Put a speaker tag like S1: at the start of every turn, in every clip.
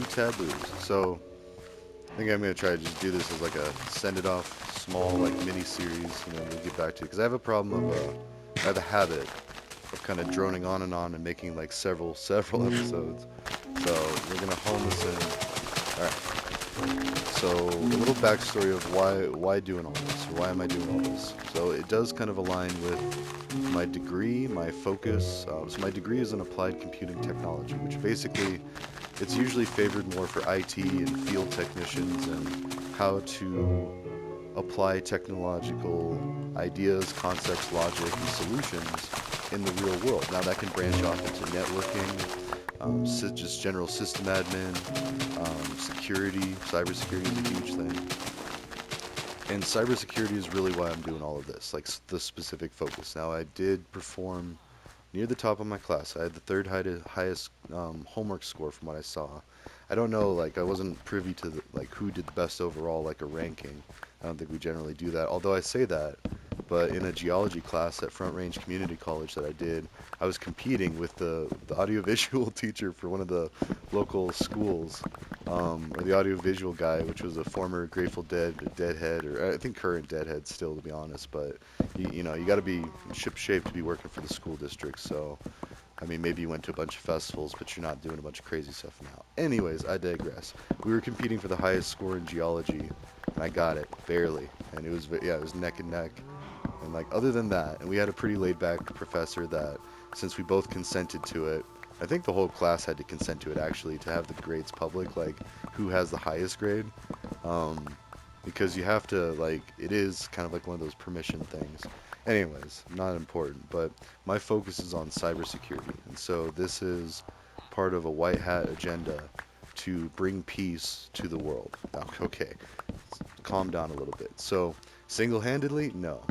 S1: to Taboos. So I think I'm gonna try to just do this as like a send it off small like mini series. We'll get back to it because I have a problem of I have a habit of kind of droning on and making like several episodes. So we're gonna hone this in. All right. So a little backstory of why doing all this, or why am I doing all this? So it does kind of align with my degree, my focus. So my degree is in applied computing technology, which basically it's usually favored more for IT and field technicians and how to apply technological ideas, concepts, logic, and solutions in the real world. Now that can branch off into networking, just general system admin, security. Cybersecurity is a huge thing. And cybersecurity is really why I'm doing all of this, like the specific focus. Now, I did perform near the top of my class. I had the third highest homework score from what I saw. I don't know, like I wasn't privy to like who did the best overall, like a ranking. I don't think we generally do that. Although I say that, but in a geology class at Front Range Community College that I did, I was competing with the audiovisual teacher for one of the local schools, or the audiovisual guy, which was a former Grateful Dead Deadhead, or I think current Deadhead still, to be honest. But you got to be in ship shape to be working for the school district. So I mean, maybe you went to a bunch of festivals, but you're not doing a bunch of crazy stuff now. Anyways, I digress. We were competing for the highest score in geology, and I got it barely. And it was neck and neck. And like other than that, and we had a pretty laid back professor that, since we both consented to it, I think the whole class had to consent to it actually to have the grades public, like who has the highest grade, um, because you have to like it is kind of like one of those permission things. Anyways, not important, but my focus is on cybersecurity, and so this is part of a white hat agenda to bring peace to the world. Okay, calm down a little bit. So, single-handedly, no.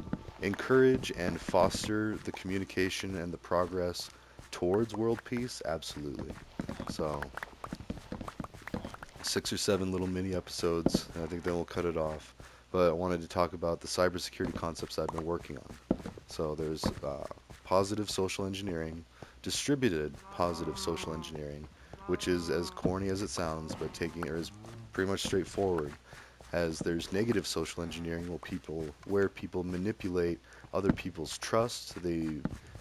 S1: Encourage and foster the communication and the progress towards world peace, absolutely. So, 6 or 7 little mini episodes, and I think then we'll cut it off. But I wanted to talk about the cybersecurity concepts I've been working on. So there's positive social engineering, distributed positive social engineering, which is as corny as it sounds, but taking or is pretty much straightforward. As there's negative social engineering, where people manipulate other people's trust, they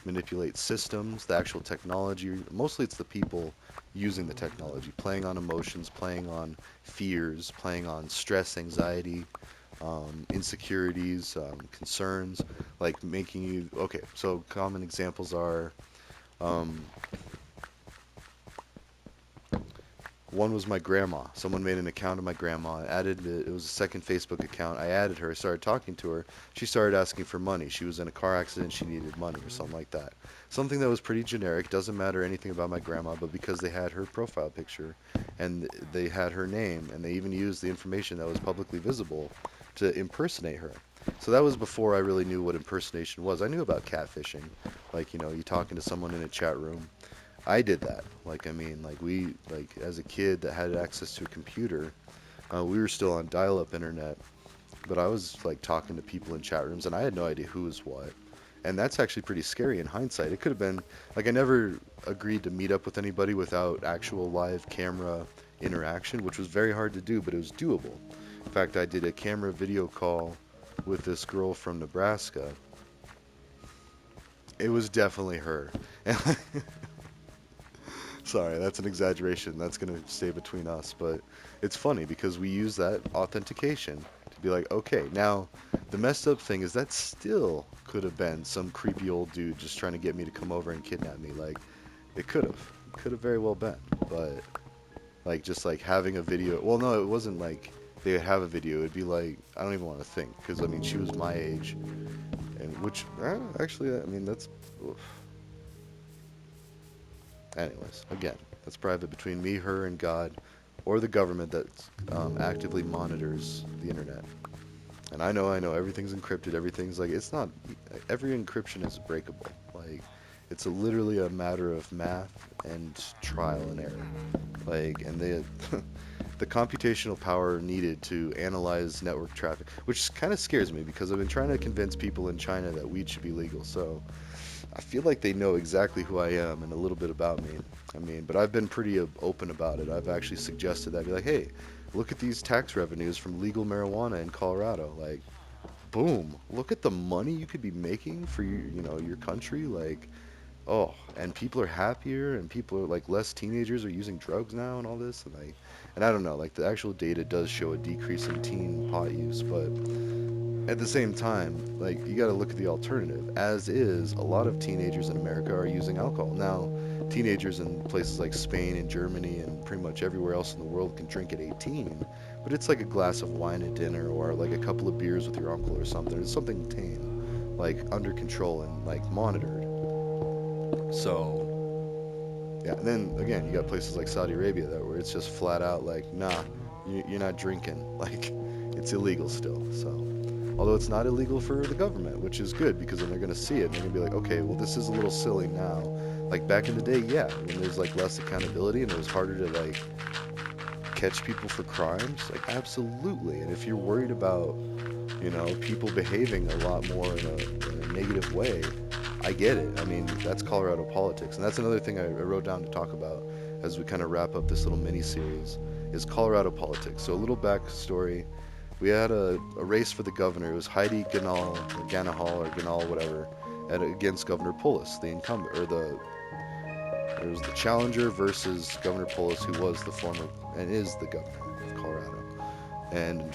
S1: manipulate systems, the actual technology. Mostly, it's the people using the technology, playing on emotions, playing on fears, playing on stress, anxiety, insecurities, concerns, like making you. Okay, so common examples are um, one was my grandma. Someone made an account of my grandma, added it. It was a second Facebook account. I added her, started talking to her. She started asking for money. She was in a car accident. She needed money or something like that. Something that was pretty generic. Doesn't matter anything about my grandma, but because they had her profile picture and they had her name and they even used the information that was publicly visible to impersonate her. So that was before I really knew what impersonation was. I knew about catfishing, like you talking to someone in a chat room. I did that. Like, I mean, like as a kid that had access to a computer, we were still on dial-up internet, but I was like talking to people in chat rooms, and I had no idea who was what. And that's actually pretty scary in hindsight. It could have been like I never agreed to meet up with anybody without actual live camera interaction, which was very hard to do, but it was doable. In fact, I did a camera video call with this girl from Nebraska. It was definitely her. Sorry, that's an exaggeration. That's going to stay between us. But it's funny because we use that authentication to be like, okay, now the messed up thing is that still could have been some creepy old dude just trying to get me to come over and kidnap me. Like, it could have. Could have very well been. But, like, just like having a video. Well, no, it wasn't like they would have a video. It'd be like, I don't even want to think. Because, I mean, she was my age. And which, actually, I mean, that's. Oof. Anyways, again, that's private between me, her, and God, or the government that actively monitors the internet. And I know, everything's encrypted. Everything's like it's not. Every encryption is breakable. Like it's literally a matter of math and trial and error. Like and the the computational power needed to analyze network traffic, which kind of scares me because I've been trying to convince people in China that weed should be legal. So I feel like they know exactly who I am and a little bit about me. I mean, but I've been pretty open about it. I've actually suggested that. I'd be like, hey, look at these tax revenues from legal marijuana in Colorado. Like, boom, look at the money you could be making for your country. Like, oh, and people are happier, and people are like less teenagers are using drugs now and all this, and I don't know, like the actual data does show a decrease in teen pot use, but at the same time, like you got to look at the alternative. As is, a lot of teenagers in America are using alcohol. Now, teenagers in places like Spain and Germany and pretty much everywhere else in the world can drink at 18, but it's like a glass of wine at dinner or like a couple of beers with your uncle or something. It's something tame, like under control and like monitored. So, yeah, and then again, you got places like Saudi Arabia that where it's just flat out like, nah, you're not drinking. Like, it's illegal still. So, although it's not illegal for the government, which is good because then they're gonna see it and they're gonna be like, okay, well, this is a little silly now. Like back in the day, yeah, when there's like less accountability and it was harder to like catch people for crimes, like absolutely. And if you're worried about people behaving a lot more in a negative way, I get it. I mean, that's Colorado politics. And that's another thing I wrote down to talk about as we kind of wrap up this little mini series is Colorado politics. So a little backstory. We had a race for the governor. It was Heidi Ganal or Ganahal or Ganal, whatever, against Governor Polis, the incumbent, or it was the challenger versus Governor Polis, who was the former and is the governor of Colorado. And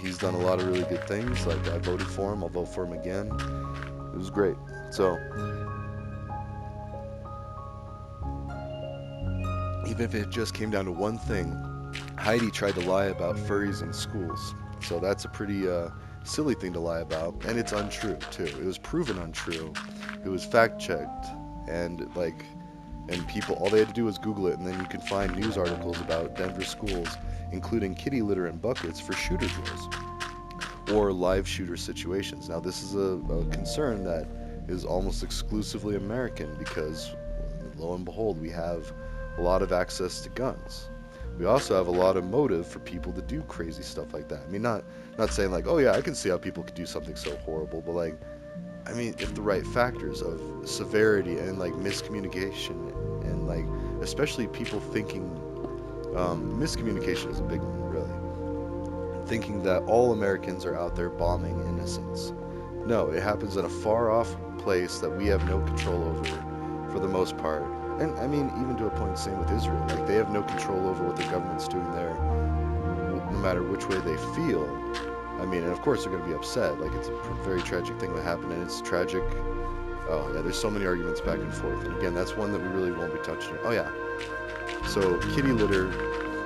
S1: he's done a lot of really good things. Like I voted for him, I'll vote for him again. It was great. So even if it just came down to one thing, Heidi tried to lie about furries in schools. So that's a pretty silly thing to lie about, and it's untrue too. It was proven untrue. It was fact checked, and people all they had to do was Google it, and then you can find news articles about Denver schools, including kitty litter and buckets for shooter drills or live shooter situations. Now, this is a concern that is almost exclusively American because, lo and behold, we have a lot of access to guns. We also have a lot of motive for people to do crazy stuff like that. I mean, not saying like, oh yeah, I can see how people could do something so horrible, but like, I mean, if the right factors of severity and like miscommunication and like, especially people thinking, miscommunication is a big one, really thinking that all Americans are out there bombing innocents. No, it happens in a far off place that we have no control over for the most part. And I mean, even to a point, same with Israel. Like, they have no control over what the government's doing there, no matter which way they feel. I mean, and of course they're going to be upset. Like, it's a very tragic thing that happened, and it's tragic. Oh, yeah, there's so many arguments back and forth. And again, that's one that we really won't be touching. Oh, yeah. So, kitty litter,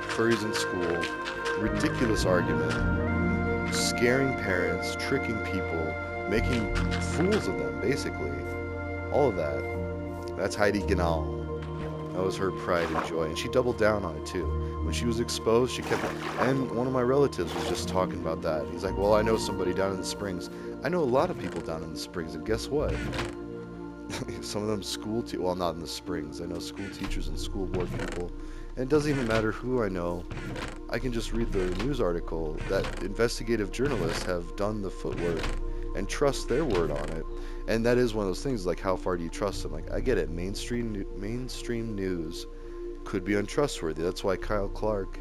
S1: furries in school, ridiculous argument, scaring parents, tricking people, making fools of them, basically. All of that. That's Heidi Ganal. That was her pride and joy. And she doubled down on it too. When she was exposed, she kept. And one of my relatives was just talking about that. He's like, well, I know somebody down in the Springs. I know a lot of people down in the Springs. And guess what? Some of them well, not in the Springs. I know school teachers and school board people. And it doesn't even matter who I know. I can just read the news article that investigative journalists have done the footwork and trust their word on it. And that is one of those things, like, how far do you trust them? Like, I get it. Mainstream news could be untrustworthy. That's why Kyle Clark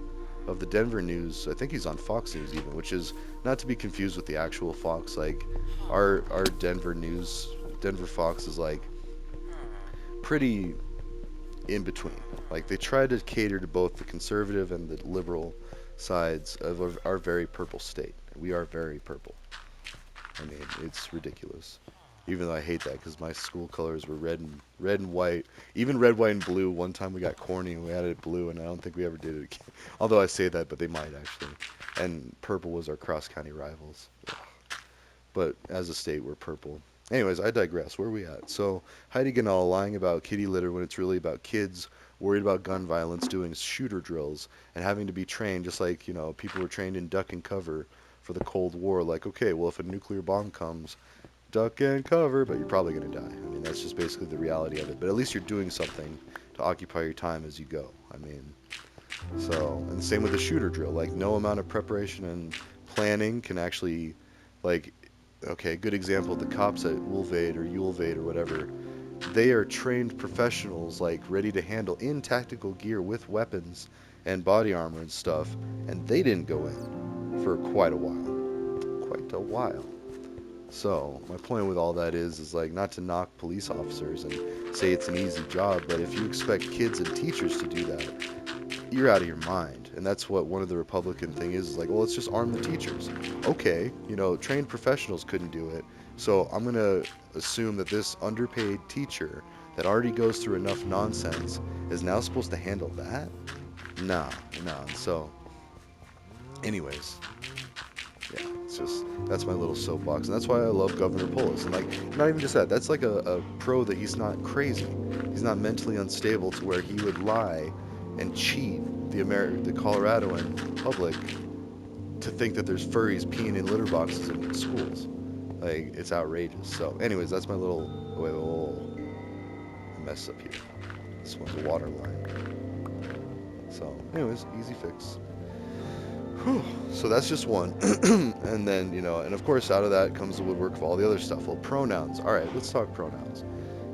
S1: of the Denver News, I think he's on Fox News even, which is not to be confused with the actual Fox. Like, our Denver Fox is like pretty in between. Like, they try to cater to both the conservative and the liberal sides of our very purple state. We are very purple. I mean, it's ridiculous. Even though I hate that because my school colors were red and white. Even red, white, and blue. One time we got corny and we added blue, and I don't think we ever did it again. Although I say that, but they might actually. And purple was our cross county rivals. But as a state, we're purple. Anyways, I digress. Where are we at? So Heidi Ganal lying about kitty litter when it's really about kids worried about gun violence, doing shooter drills, and having to be trained just like people were trained in duck and cover for the Cold War. Like, okay, well, if a nuclear bomb comes, duck and cover, but you're probably going to die. I mean, that's just basically the reality of it. But at least you're doing something to occupy your time as you go. I mean, so, and the same with the shooter drill. Like, no amount of preparation and planning can actually, like, okay, good example, the cops at Ulvade or Ulvade or whatever, They are trained professionals, like ready to handle in tactical gear with weapons and body armor and stuff, and they didn't go in for quite a while. Quite a while. So my point with all that is like not to knock police officers and say it's an easy job, but if you expect kids and teachers to do that, you're out of your mind. And that's what one of the Republican thing is like, well, let's just arm the teachers. Okay, trained professionals couldn't do it. So I'm going to assume that this underpaid teacher that already goes through enough nonsense is now supposed to handle that? No, no. So, anyways, yeah, it's just, that's my little soapbox. And that's why I love Governor Polis. And, like, not even just that, that's like a pro that he's not crazy. He's not mentally unstable to where he would lie and cheat the Coloradoan public to think that there's furries peeing in litter boxes in schools. Like, it's outrageous. So, anyways, that's my little. Wait, I messed up here. This one's a water line. So, anyways, easy fix. Whew. So that's just one. And then, and of course, out of that comes the woodwork of all the other stuff. Well, pronouns. All right, let's talk pronouns.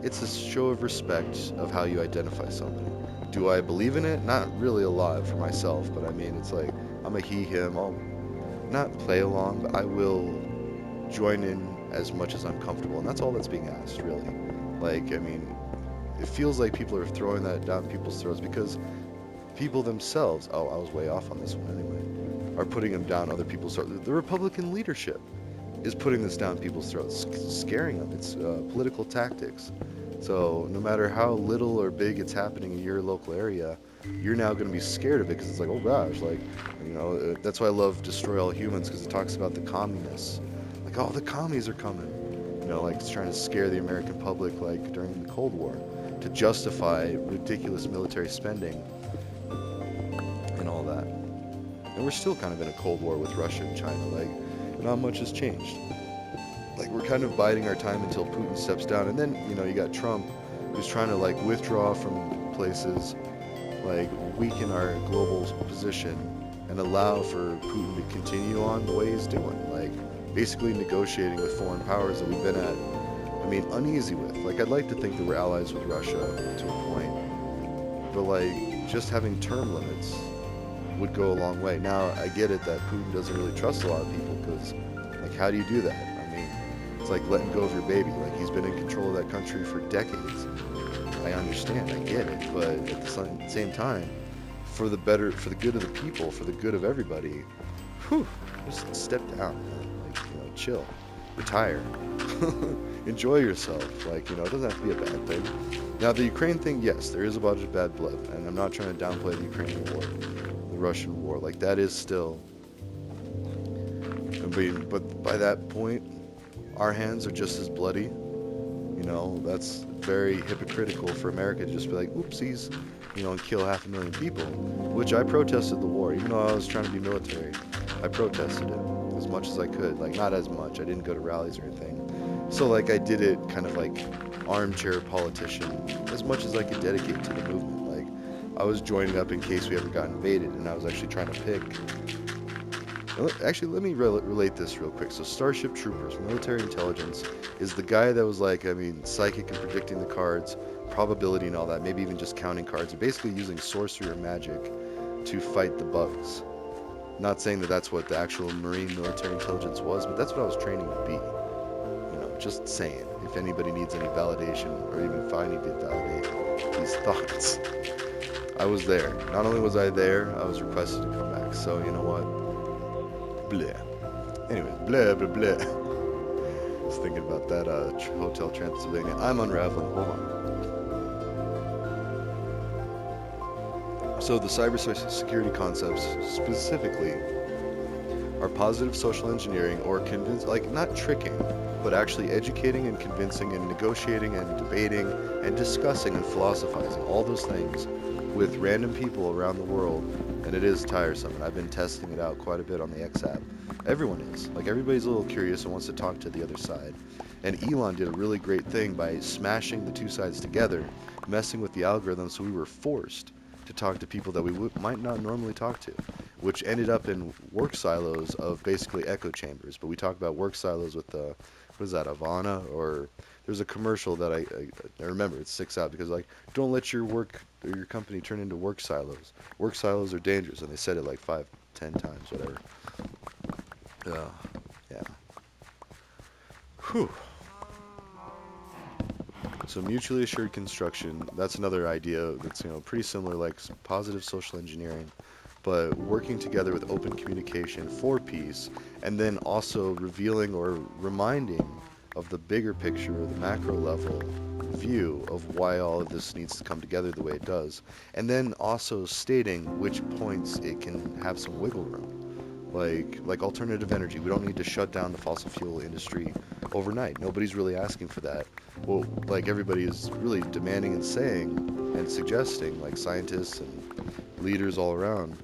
S1: It's a show of respect of how you identify somebody. Do I believe in it? Not really a lot for myself, but I mean, it's like I'm a he, him. I'll not play along, but I will join in as much as I'm comfortable, and that's all that's being asked, really. Like, I mean, it feels like people are throwing that down people's throats because people themselves, I was way off on this one anyway, are putting them down other people's throats. The Republican leadership is putting this down people's throats, scaring them. It's political tactics. So no matter how little or big it's happening in your local area, you're now going to be scared of it because it's like, oh gosh, like, that's why I love Destroy All Humans, because it talks about the communists. Like, oh, the commies are coming. Like it's trying to scare the American public, like during the Cold War, to justify ridiculous military spending and all that. And we're still kind of in a Cold War with Russia and China. Like, not much has changed. Like, we're kind of biding our time until Putin steps down. And then, you got Trump, who's trying to, like, withdraw from places, like, weaken our global position and allow for Putin to continue on the way he's doing. Like, basically negotiating with foreign powers that we've been uneasy with. Like, I'd like to think that we're allies with Russia to a point. But, like, just having term limits would go a long way. Now, I get it that Putin doesn't really trust a lot of people because, like, how do you do that? I mean, it's like letting go of your baby. Like, he's been in control of that country for decades. I understand, I get it, but at the same time, for the good of the people, for the good of everybody, just step down, man. Like, chill, retire, enjoy yourself. Like, it doesn't have to be a bad thing. Now, the Ukraine thing, yes, there is a bunch of bad blood, and I'm not trying to downplay the Ukrainian war. Russian war, like, that is still, but by that point our hands are just as bloody. That's very hypocritical for America to just be like, oopsies, and kill 500,000 people, which I protested the war. Even though I was trying to be military, I protested it as much as I could. Like, not as much, I didn't go to rallies or anything, so like I did it kind of like armchair politician as much as I could dedicate to the movement. I was joining up in case we ever got invaded, and I was actually trying to pick. Actually, let me relate this real quick. So, Starship Troopers, military intelligence, is the guy that was like, psychic and predicting the cards, probability and all that, maybe even just counting cards, and basically using sorcery or magic to fight the bugs. Not saying that that's what the actual Marine military intelligence was, but that's what I was training to be. Just saying. If anybody needs any validation, or even if I need to validate these thoughts. I was there. Not only was I there, I was requested to come back. So, you know what? Bleh. Anyways, blah, blah, blah. Just thinking about that Hotel Transylvania. I'm unraveling. Hold on. So the cybersecurity concepts specifically are positive social engineering, or not tricking, but actually educating and convincing and negotiating and debating and discussing and philosophizing, all those things with random people around the world. And it is tiresome, and I've been testing it out quite a bit on the X app. Everyone is. Like, everybody's a little curious and wants to talk to the other side. And Elon did a really great thing by smashing the two sides together, messing with the algorithm, so we were forced to talk to people that we might not normally talk to. which ended up in work silos of basically echo chambers. But we talk about work silos with what is that, Avana? Or there's a commercial that I remember, it sticks out because like, don't let your work or your company turn into work silos. Work silos are dangerous, and they said it like 5, 10 times, whatever. Uh, yeah. Whew. So mutually assured construction, that's another idea that's, pretty similar, like positive social engineering, but working together with open communication for peace, and then also revealing or reminding of the bigger picture or the macro level view of why all of this needs to come together the way it does, and then also stating which points it can have some wiggle room. Like alternative energy. We don't need to shut down the fossil fuel industry overnight. Nobody's really asking for that. Well, like everybody is really demanding and saying and suggesting, like scientists and leaders all around,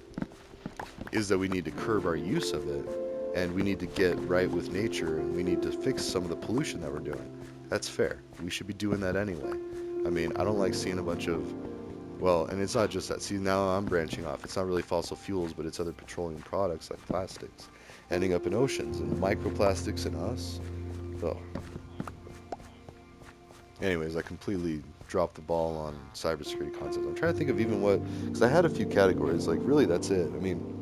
S1: is that we need to curb our use of it, and we need to get right with nature, and we need to fix some of the pollution that we're doing. That's fair. We should be doing that anyway. I mean, I don't like seeing a bunch of, well, and it's not just that. See, now I'm branching off. It's not really fossil fuels, but it's other petroleum products like plastics ending up in oceans, and microplastics in us. Oh. Anyways, I completely dropped the ball on cybersecurity concepts. I'm trying to think of even what, because I had a few categories. Like, really, that's it. I mean,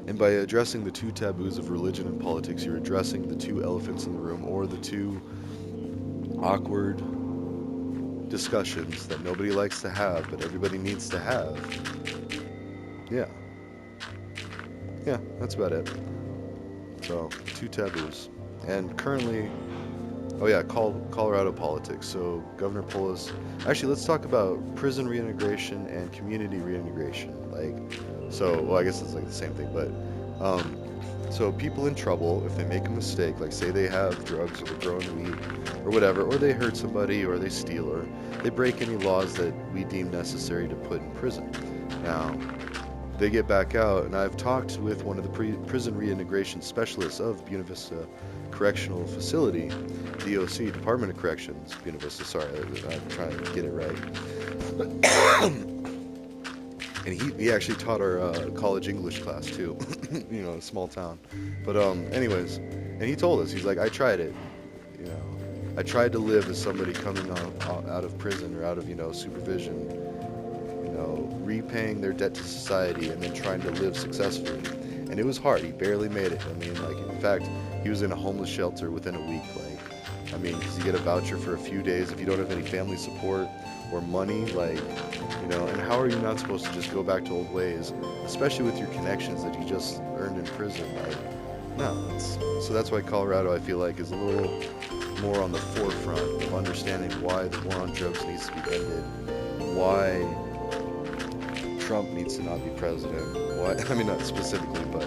S1: and by addressing the two taboos of religion and politics, you're addressing the two elephants in the room, or the two awkward discussions that nobody likes to have, but everybody needs to have. Yeah. Yeah, that's about it. So, two taboos. And currently, oh yeah, Colorado politics. So, Governor Polis. Actually, let's talk about prison reintegration and community reintegration. Like, so, well, I guess it's like the same thing, but, so people in trouble, if they make a mistake, like say they have drugs or they're growing weed or whatever, or they hurt somebody or they steal or they break any laws that we deem necessary to put in prison. Now, they get back out, and I've talked with one of the prison reintegration specialists of Buena Vista Correctional Facility, DOC, Department of Corrections, Buena Vista, sorry, I'm trying to get it right. And he actually taught our college English class too, a small town. But anyways, and he told us, he's like, I tried it, you know, I tried to live as somebody coming out of prison or out of supervision, repaying their debt to society and then trying to live successfully. And it was hard. He barely made it. I mean, like, in fact, he was in a homeless shelter within a week. Like, I mean, because you get a voucher for a few days if you don't have any family support or money, like, and how are you not supposed to just go back to old ways, especially with your connections that you just earned in prison? Like, no. So that's why Colorado, I feel like, is a little more on the forefront of understanding why the war on drugs needs to be ended, why Trump needs to not be president. Why? I mean, not specifically, but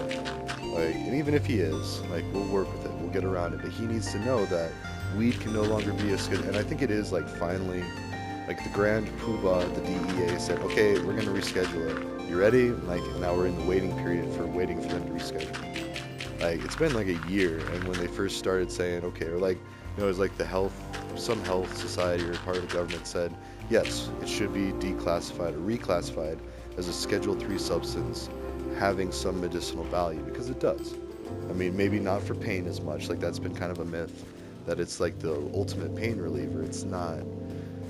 S1: like, and even if he is, like, we'll work with it, we'll get around it. But he needs to know that weed can no longer be as good. And I think it is like finally, like the grand poobah, the DEA said, okay, we're gonna reschedule it. You ready? Like now we're in the waiting period for waiting for them to reschedule. Like it's been like a year, and when they first started saying, okay, or like, it was like some health society or part of the government said, yes, it should be declassified or reclassified as a Schedule 3 substance having some medicinal value, because it does. I mean, maybe not for pain as much, like that's been kind of a myth, that it's like the ultimate pain reliever. It's not.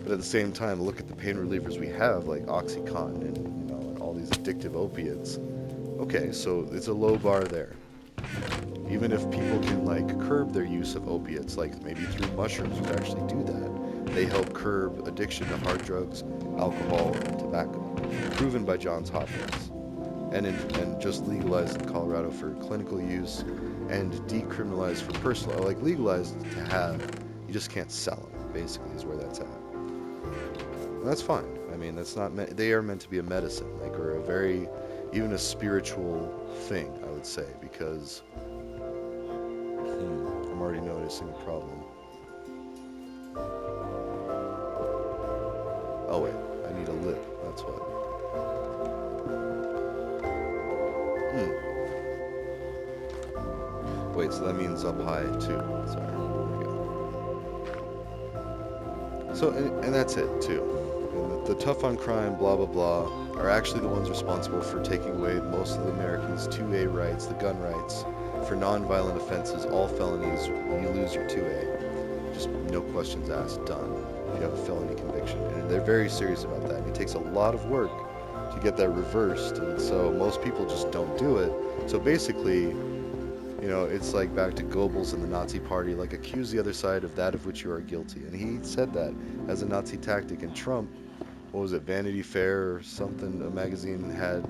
S1: But at the same time, look at the pain relievers we have, like OxyContin and all these addictive opiates. Okay, so it's a low bar there. Even if people can like curb their use of opiates, like maybe through mushrooms would actually do that, they help curb addiction to hard drugs, alcohol, and tobacco, proven by Johns Hopkins, and just legalized in Colorado for clinical use and decriminalized for personal, like legalized to have, you just can't sell them, basically, is where that's at. And that's fine. I mean, that's not, they are meant to be a medicine, like, or a very, even a spiritual thing, I would say, because I'm already noticing a problem. Oh wait, I need a lip, that's what. Wait, so that means up high too. Sorry, there we go. So, and that's it too. And the tough on crime, blah blah blah, are actually the ones responsible for taking away most of the Americans' 2A rights, the gun rights. For non-violent offenses, all felonies, you lose your 2A. Just no questions asked, done. You have a felony conviction. And they're very serious about that. It takes a lot of work to get that reversed, and so most people just don't do it. So basically, it's like back to Goebbels and the Nazi Party, like accuse the other side of that of which you are guilty. And he said that as a Nazi tactic. And Trump, what was it, Vanity Fair or something, a magazine had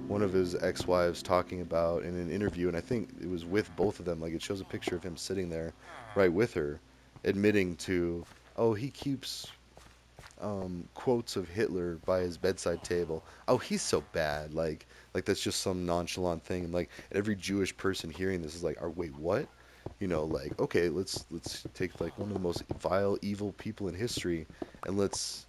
S1: one of his ex-wives talking about in an interview, and I think it was with both of them, like it shows a picture of him sitting there right with her, admitting to, oh, he keeps quotes of Hitler by his bedside table. Oh, he's so bad. Like that's just some nonchalant thing. And like every Jewish person hearing this is like, oh, wait, what? Like okay, let's take like one of the most vile, evil people in history, and let's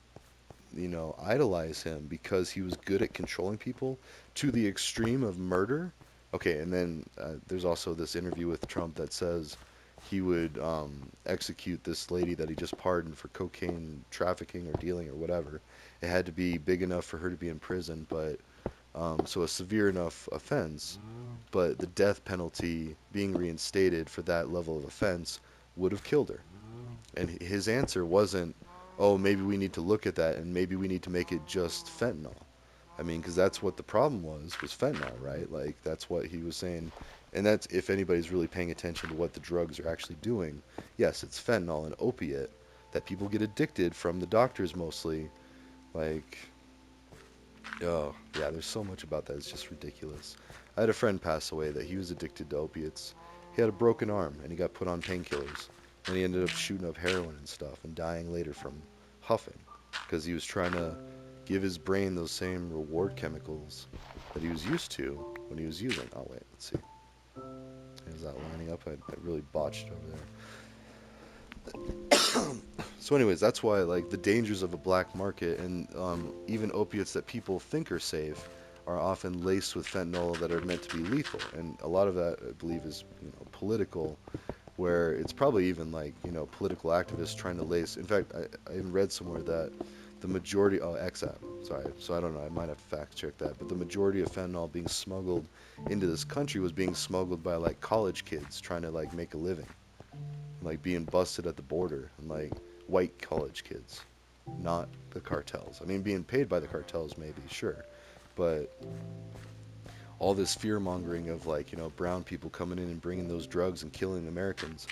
S1: idolize him because he was good at controlling people to the extreme of murder. Okay, and then there's also this interview with Trump that says he would execute this lady that he just pardoned for cocaine trafficking or dealing or whatever. It had to be big enough for her to be in prison, but so a severe enough offense, but the death penalty being reinstated for that level of offense would have killed her. And his answer wasn't, oh, maybe we need to look at that and maybe we need to make it just fentanyl. I mean, because that's what the problem was fentanyl, right? Like, that's what he was saying. And that's, if anybody's really paying attention to what the drugs are actually doing, yes, it's fentanyl, an opiate that people get addicted from the doctors mostly. Like, oh, yeah, there's so much about that. It's just ridiculous. I had a friend pass away that he was addicted to opiates. He had a broken arm and he got put on painkillers. And he ended up shooting up heroin and stuff and dying later from huffing because he was trying to give his brain those same reward chemicals that he was used to when he was using. Oh, wait, let's see. Is that lining up? I really botched over there. So, anyways, that's why like the dangers of a black market and even opiates that people think are safe are often laced with fentanyl that are meant to be lethal. And a lot of that, I believe, is political, where it's probably even like political activists trying to lace. In fact, I even read somewhere that the majority, oh, XAP, sorry, so I don't know, I might have fact checked that, but the majority of fentanyl being smuggled into this country was being smuggled by like college kids trying to like make a living, like being busted at the border, and like white college kids, not the cartels. I mean, being paid by the cartels maybe, sure, but all this fear mongering of like brown people coming in and bringing those drugs and killing Americans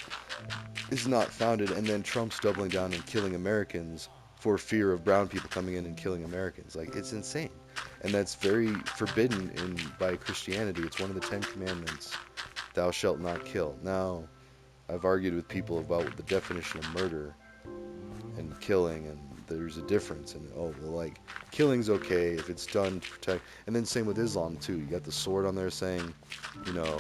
S1: is not founded. And then Trump's doubling down and killing Americans for fear of brown people coming in and killing Americans. Like, it's insane, and that's very forbidden in by Christianity. It's one of the 10 Commandments: "Thou shalt not kill." Now, I've argued with people about the definition of murder and killing, and there's a difference. And oh, well, like killing's okay if it's done to protect. And then same with Islam too. You got the sword on there saying, you know,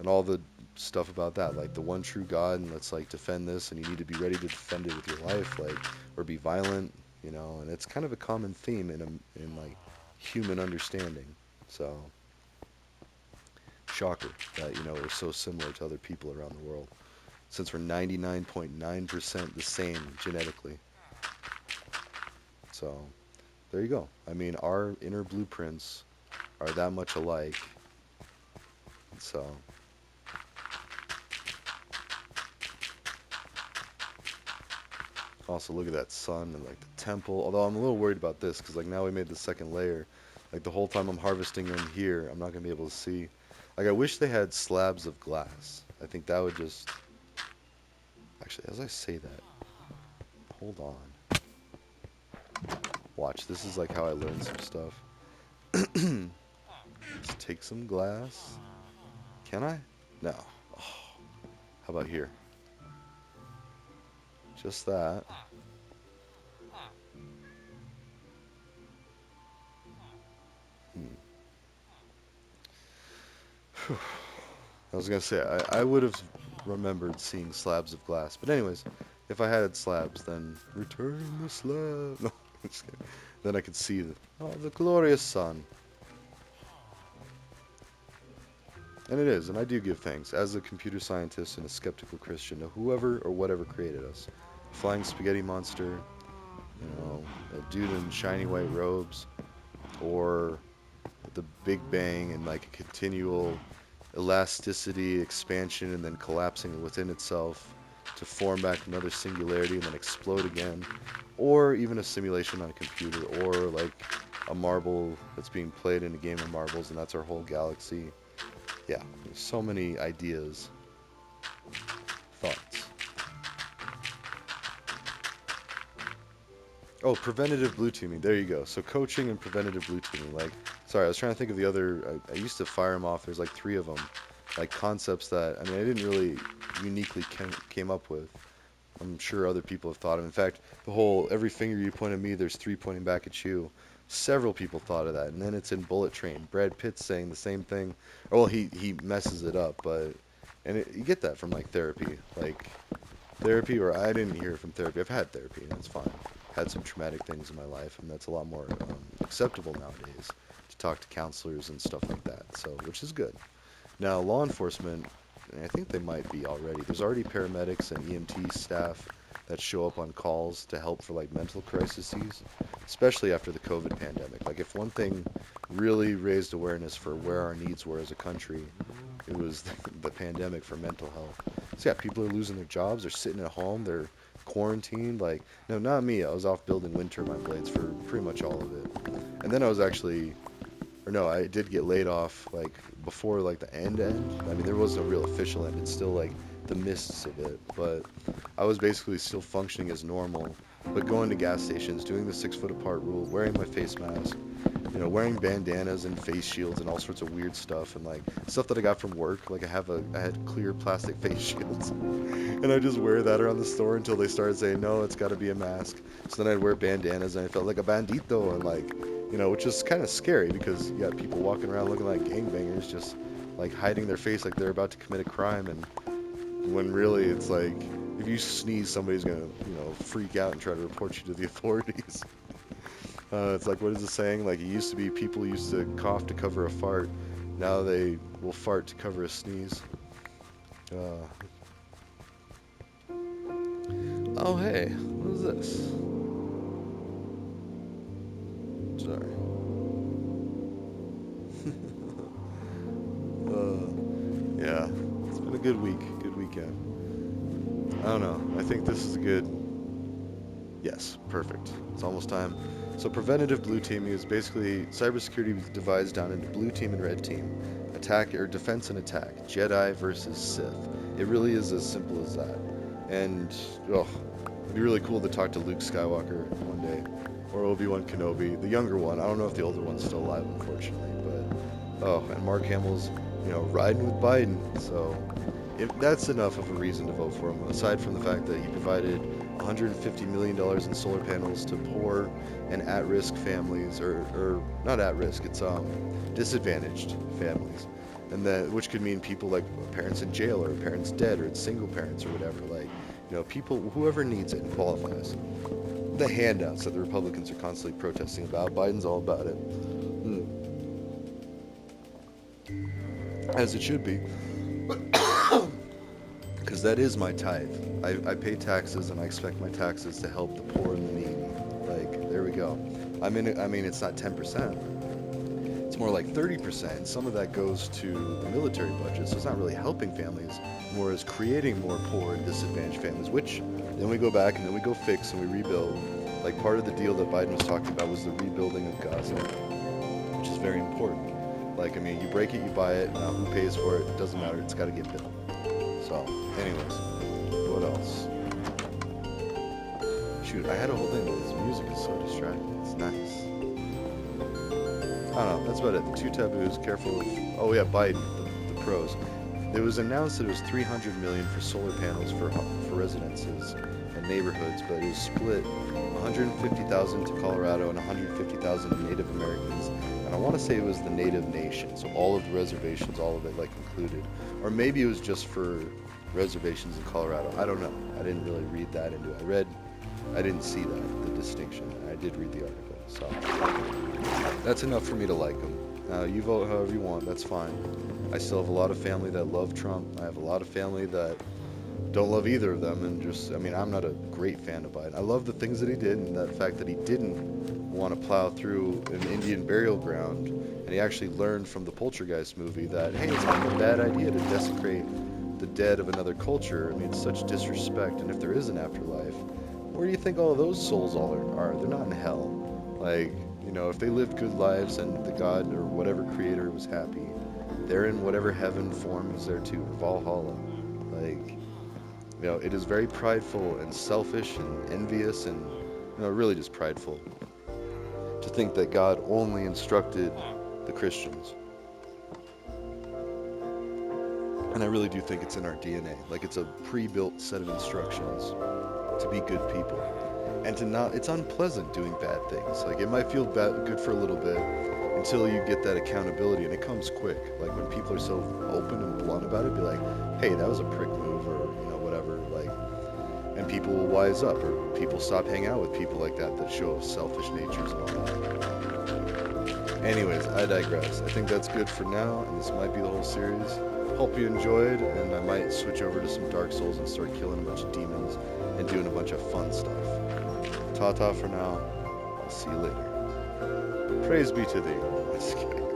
S1: and all the stuff about that, like the one true God, and let's like defend this, and you need to be ready to defend it with your life, like, or be violent, and it's kind of a common theme in like human understanding. So shocker that we're so similar to other people around the world, since we're 99.9% the same genetically. So there you go. I mean, our inner blueprints are that much alike. So also look at that sun and like the temple. Although I'm a little worried about this because like now we made the second layer. Like the whole time I'm harvesting in here, I'm not gonna be able to see. Like I wish they had slabs of glass. I think that would just actually, as I say that, hold on. Watch. This is like how I learn some stuff. Let's take some glass. Can I? No. Oh, how about here? Just that. Hmm. I was gonna say I would have remembered seeing slabs of glass, but anyways, if I had slabs, then return the slab. No, I'm just kidding. Then I could see the glorious sun, and it is, and I do give thanks as a computer scientist and a skeptical Christian to whoever or whatever created us, flying spaghetti monster, You know, a dude in shiny white robes, or the Big Bang and like a continual elasticity, expansion, and then collapsing within itself to form back another singularity and then explode again, or even a simulation on a computer, or like a marble that's being played in a game of marbles, and that's our whole galaxy. Yeah, there's so many ideas, thoughts. Oh, preventative blue teaming. There you go. So coaching and preventative blue teaming. Like, sorry, I was trying to think of the other. I used to fire them off. There's like three of them, like concepts that I mean I didn't really uniquely came up with. I'm sure other people have thought of. In fact, the whole every finger you point at me, there's three pointing back at you. Several people thought of that, and then it's in Bullet Train. Brad Pitt's saying the same thing. Well, he messes it up, but you get that from like therapy, or I didn't hear it from therapy. I've had therapy, and it's fine. Had some traumatic things in my life, and that's a lot more acceptable nowadays to talk to counselors and stuff like that. So, which is good. Now, law enforcement, and I think they might be already. There's already paramedics and EMT staff that show up on calls to help for like mental crises, especially after the COVID pandemic. Like if one thing really raised awareness for where our needs were as a country, it was the pandemic for mental health. So yeah, people are losing their jobs, they're sitting at home, they're quarantined. Like, no, not me. I was off building wind turbine blades for pretty much all of it. And then I was actually or no, I did get laid off like before like the end. I mean, there was no real official end. It's still like the mists of it, but I was basically still functioning as normal, but going to gas stations, doing the 6 foot apart rule, wearing my face mask, wearing bandanas and face shields and all sorts of weird stuff and like stuff that I got from work. Like I had clear plastic face shields, and I just wear that around the store until they started saying no, it's got to be a mask. So then I'd wear bandanas and I felt like a bandito and like which is kind of scary because you got people walking around looking like gangbangers, just like hiding their face like they're about to commit a crime, and when really it's like if you sneeze, somebody's gonna freak out and try to report you to the authorities. It's like, what is the saying? Like, it used to be people used to cough to cover a fart. Now they will fart to cover a sneeze. Uh, oh, hey, what is this? Sorry. Yeah, it's been a good week, good weekend. I don't know. I think this is a good. Yes, perfect. It's almost time. So preventative blue teaming is basically cybersecurity divides down into blue team and red team, attack or defense and attack, Jedi versus Sith. It really is as simple as that. And oh, it'd be really cool to talk to Luke Skywalker one day, or Obi-Wan Kenobi, the younger one. I don't know if the older one's still alive, unfortunately, but and Mark Hamill's riding with Biden. So if that's enough of a reason to vote for him, aside from the fact that he provided $150 million in solar panels to poor and at-risk families, or not at-risk, it's disadvantaged families, and that which could mean people like parents in jail or parents dead or single parents or whatever, like people, whoever needs it and qualifies. The handouts that the Republicans are constantly protesting about, Biden's all about it, as it should be. Because that is my tithe. I pay taxes, and I expect my taxes to help the poor and the needy. Like, there we go. I mean, it's not 10%. It's more like 30%. Some of that goes to the military budget, so it's not really helping families, more as creating more poor and disadvantaged families, which then we go back and then we go fix and we rebuild. Like, part of the deal that Biden was talking about was the rebuilding of Gaza, which is very important. Like, I mean, you break it, you buy it. Now, who pays for it? It doesn't matter. It's got to get built. So, anyways, what else? Shoot, I had a whole thing, but this music is so distracting. It's nice. I don't know, that's about it. The two taboos, careful of... Oh yeah, Biden, the pros. It was announced that it was $300 million for solar panels for residences and neighborhoods, but it was split $150,000 to Colorado and $150,000 to Native Americans. And I want to say it was the Native Nation, so all of the reservations, all of it like included. Or maybe it was just for reservations in Colorado. I don't know. I didn't really read that into it. I didn't see the distinction. I did read the article, so that's enough for me to like him. Now, you vote however you want, that's fine. I still have a lot of family that love Trump. I have a lot of family that don't love either of them, and just, I mean, I'm not a great fan of Biden. I love the things that he did, and that fact that he didn't want to plow through an Indian burial ground, and he actually learned from the Poltergeist movie that, hey, it's not a bad idea to desecrate the dead of another culture. I mean, it's such disrespect, and if there is an afterlife, where do you think all of those souls all are? They're not in hell. Like, you know, if they lived good lives and the God or whatever creator was happy, they're in whatever heaven form is there too, Valhalla. Like, you know, it is very prideful and selfish and envious and, you know, really just prideful to think that God only instructed the Christians. And I really do think it's in our DNA. Like, it's a pre-built set of instructions to be good people. And to not, it's unpleasant doing bad things. Like, it might feel good for a little bit until you get that accountability, and it comes quick. Like, when people are so open and blunt about it, be like, hey, that was a prick move, or, you know, whatever. Like, and people will wise up, or people stop hanging out with people like that show selfish natures and all that. Anyways, I digress. I think that's good for now, and this might be the whole series. Hope you enjoyed, and I might switch over to some Dark Souls and start killing a bunch of demons and doing a bunch of fun stuff. Ta-ta for now. I'll see you later. Praise be to thee. Just kidding.